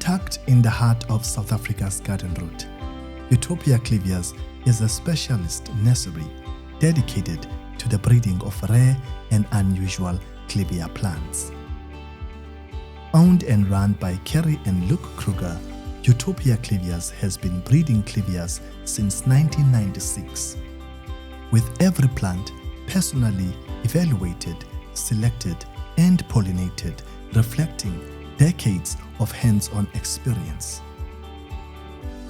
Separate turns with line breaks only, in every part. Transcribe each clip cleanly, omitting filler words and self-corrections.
Tucked in the heart of South Africa's garden route, Utopia Clivias is a specialist nursery dedicated to the breeding of rare and unusual Clivia plants. Owned and run by Kerry and Luke Kruger, Utopia Clivias has been breeding Clivias since 1996, with every plant personally evaluated, selected, and pollinated, reflecting decades of hands-on experience.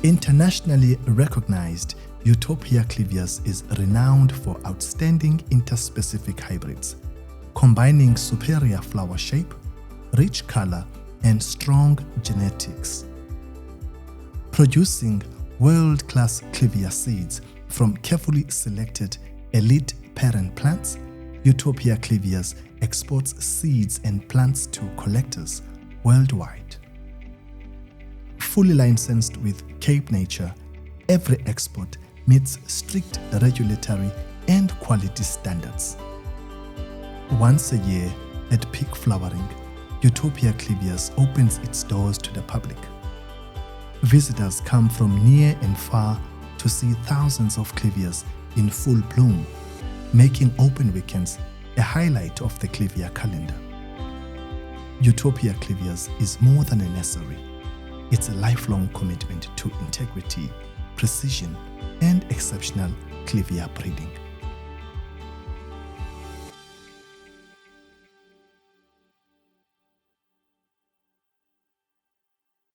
Internationally recognized, Utopia Clivias is renowned for outstanding interspecific hybrids, combining superior flower shape, rich color, and strong genetics. Producing world-class Clivia seeds from carefully selected elite parent plants, Utopia Clivias exports seeds and plants to collectors worldwide. Fully licensed with Cape Nature, every export meets strict regulatory and quality standards. Once a year, at peak flowering, Utopia Clivias opens its doors to the public. Visitors come from near and far to see thousands of Clivias in full bloom, making open weekends a highlight of the Clivia calendar. Utopia Clivias is more than a nursery. It's a lifelong commitment to integrity, precision, and exceptional Clivia breeding.